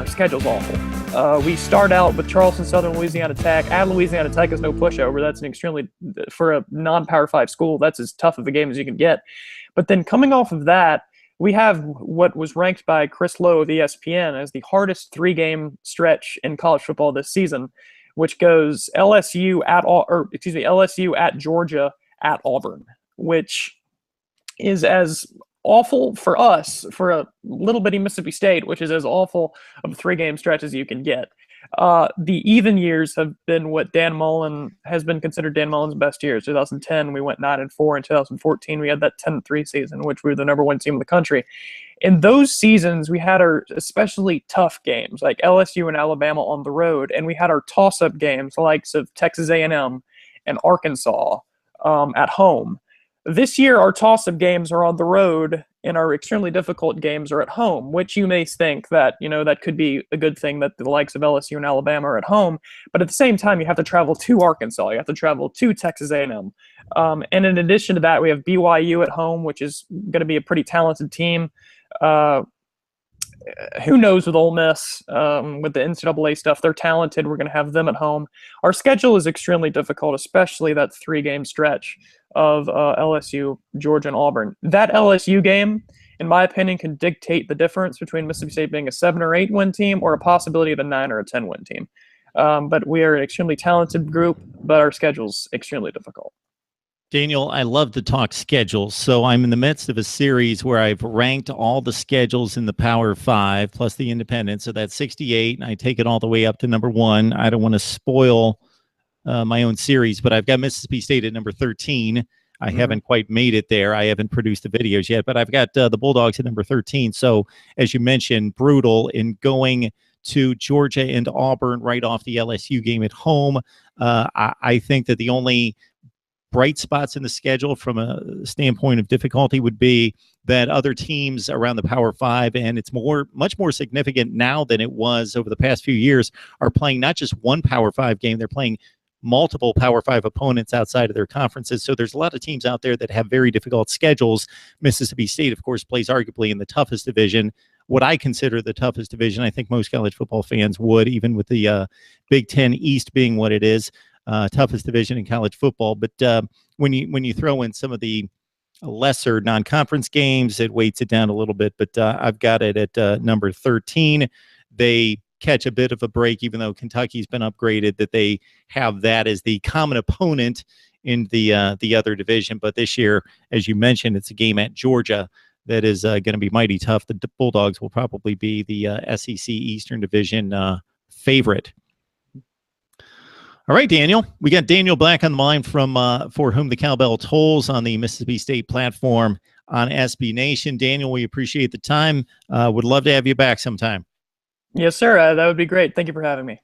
schedule's awful. We start out with Charleston Southern Louisiana Tech. At Louisiana Tech is no pushover. That's an extremely, for a non-Power 5 school, that's as tough of a game as you can get. But then coming off of that, we have what was ranked by Chris Lowe of ESPN as the hardest 3-game stretch in college football this season, which goes LSU at Georgia, at Auburn, which is as awful for us for a little bitty Mississippi State, which is as awful of a 3-game stretch as you can get. The even years have been what Dan Mullen has been considered Dan Mullen's best years. 2010, we went 9-4. In 2014, we had that 10-3 season, which we were the #1 team in the country. In those seasons, we had our especially tough games like LSU and Alabama on the road, and we had our toss-up games, likes of Texas A&M and Arkansas at home. This year, our toss-up games are on the road, and our extremely difficult games are at home, which you may think that, that could be a good thing that the likes of LSU and Alabama are at home. But at the same time, you have to travel to Arkansas. You have to travel to Texas A&M. And in addition to that, we have BYU at home, which is going to be a pretty talented team. Who knows with Ole Miss, with the NCAA stuff, they're talented. We're going to have them at home. Our schedule is extremely difficult, especially that 3-game stretch of LSU, Georgia, and Auburn. That LSU game, in my opinion, can dictate the difference between Mississippi State being a 7 or 8 win team or a possibility of a 9 or a 10 win team. But we are an extremely talented group, but our schedule's extremely difficult. Daniel, I love to talk schedules, so I'm in the midst of a series where I've ranked all the schedules in the Power 5 plus the independents, so that's 68, and I take it all the way up to #1. I don't want to spoil my own series, but I've got Mississippi State at number 13. I haven't quite made it there. I haven't produced the videos yet, but I've got the Bulldogs at number 13. So, as you mentioned, brutal in going to Georgia and Auburn right off the LSU game at home. I think that the only bright spots in the schedule from a standpoint of difficulty would be that other teams around the Power 5, and it's much more significant now than it was over the past few years, are playing not just one Power 5 game, they're playing multiple Power 5 opponents outside of their conferences. So there's a lot of teams out there that have very difficult schedules. Mississippi State, of course, plays arguably in the toughest division, what I consider the toughest division. I think most college football fans would, even with the Big Ten East being what it is. Toughest division in college football. But when you throw in some of the lesser non-conference games, it weights it down a little bit. But I've got it at number 13. They catch a bit of a break, even though Kentucky's been upgraded, that they have that as the common opponent in the other division. But this year, as you mentioned, it's a game at Georgia that is going to be mighty tough. The Bulldogs will probably be the SEC Eastern Division favorite. All right, Daniel. We got Daniel Black on the line from For Whom the Cowbell Tolls on the Mississippi State platform on SB Nation. Daniel, we appreciate the time. Would love to have you back sometime. Yes, sir. That would be great. Thank you for having me.